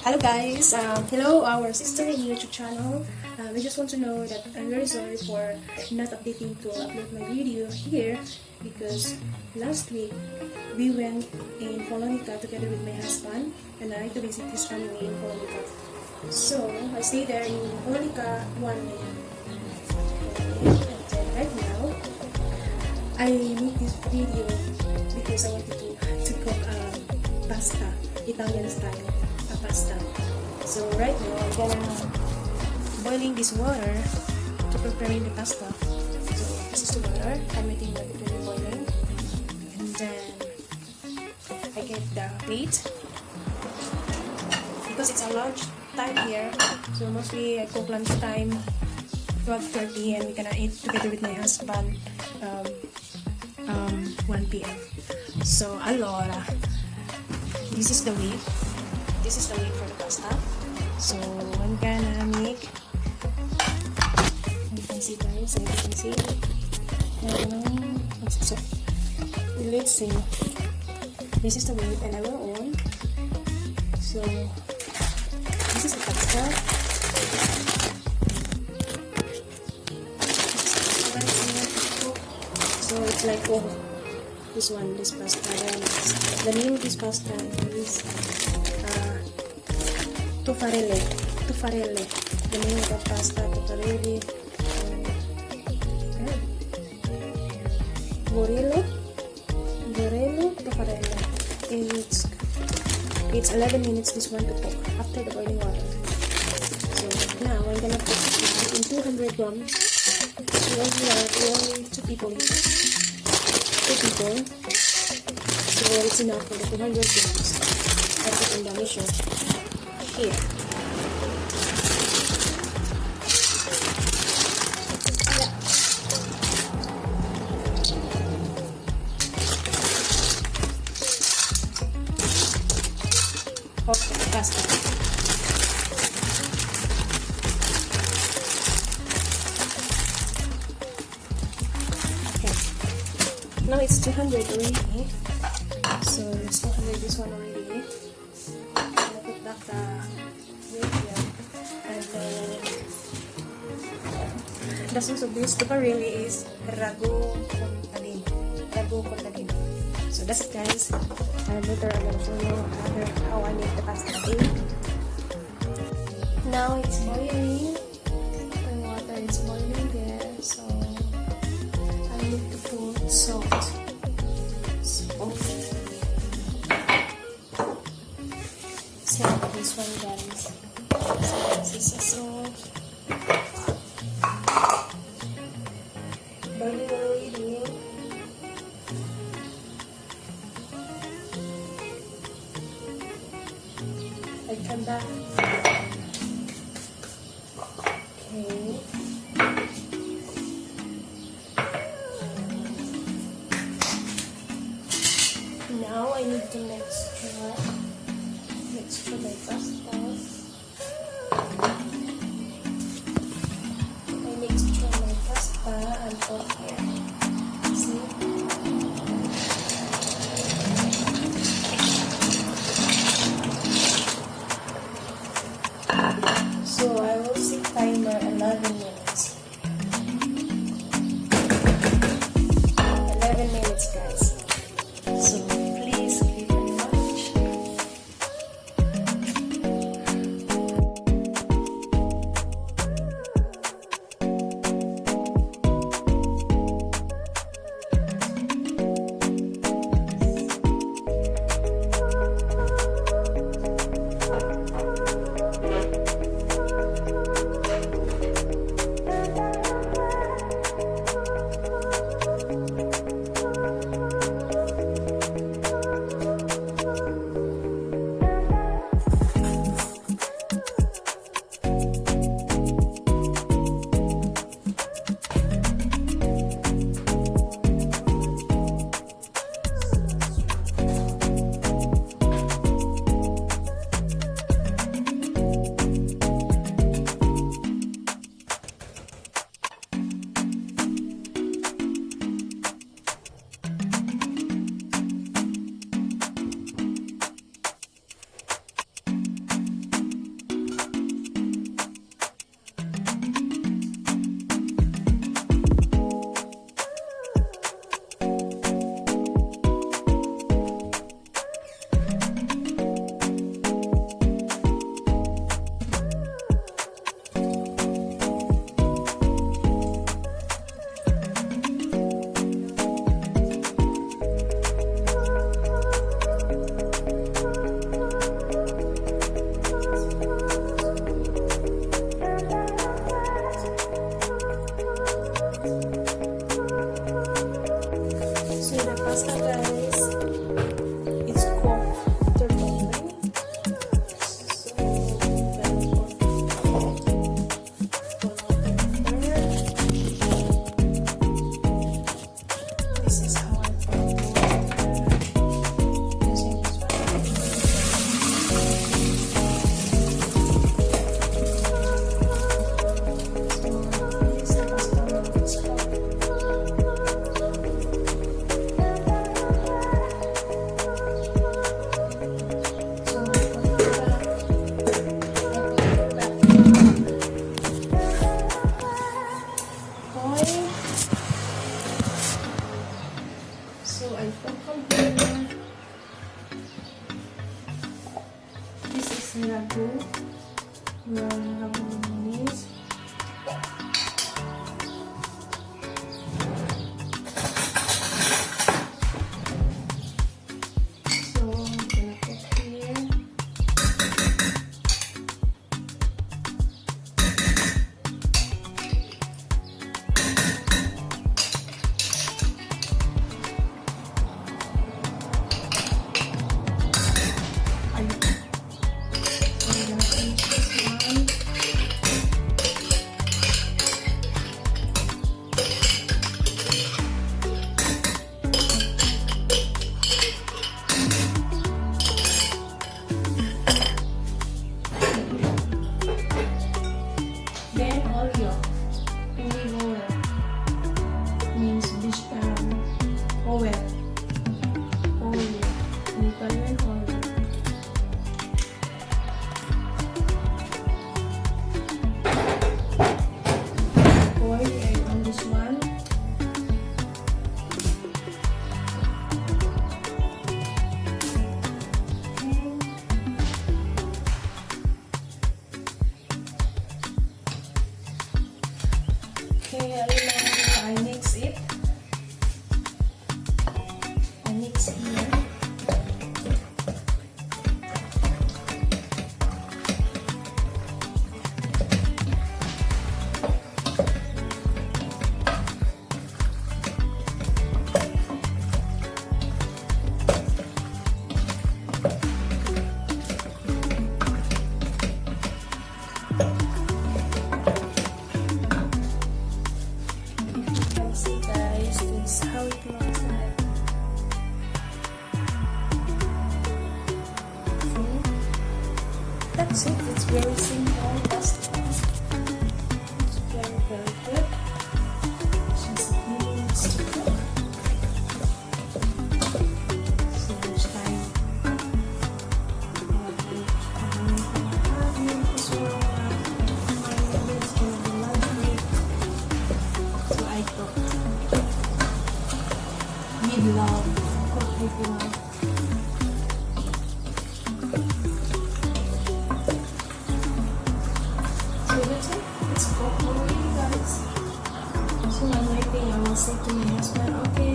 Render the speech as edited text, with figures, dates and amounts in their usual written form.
Hello guys, hello our sister in YouTube channel. I just want to know that I'm very sorry for not updating to upload my video here because last week we went in Polonica together with my husband and I to visit his family in Polonica. So I stayed there in Polonica 1 day. And then right now I make this video because I wanted to cook pasta, Italian style pasta. So right now I'm gonna boiling this water to preparing the pasta. So this is the water. I'm waiting for it to be boiling, and then I get the plate because it's a lunch time here. So mostly I cook lunch time 12:30, and we're gonna eat together with my husband 1 p.m. So allora, this is the weight. This is the weight for the pasta. So I'm gonna make, you can see guys, you can see. So let's see. This is the weight and I will on. So this is the pasta. So it's like this one, this pasta. Then the name of this pasta is Tofarelle. The name of the pasta, Tofarelle. Voiello, Tofarelle. It's 11 minutes this one to cook after the boiling water. So now I'm gonna put it in 200 grams. We only 2 people here. 2 people. So it's enough for the 200 grams. I put in the mixture here. Okay, pasta. Okay. Now it's 200 already. So it's 200 this one already. I'm gonna put back the weight here. And then the sauce of this really is ragu contadino. So that's it guys. And later I'm gonna show you how I make the pasta. Okay? Now it's boiling. The water is boiling there, so I need to put salt. So this one guys. This is a salt. Boiling already. I come back. Okay. Now I need to mixture my pasta. I mixture my pasta and put here. See? So I will set timer 11 minutes. 11 minutes guys. So please keep it watch. ragu. Yung harmonious. So, I'm gonna put here. Then Voiello, hindi Voiello, means fish oil, oil, in Italian oil. Oil and on this one. Okay, I mix it. I mix here. See guys, this is how it looks like. See? That's it. It's very simple. It's very, very good. Just a few minutes to cook. So much time. With love, cook with love. So that's it. It's cooked already, guys. So I'm waiting. I will say to my husband, okay,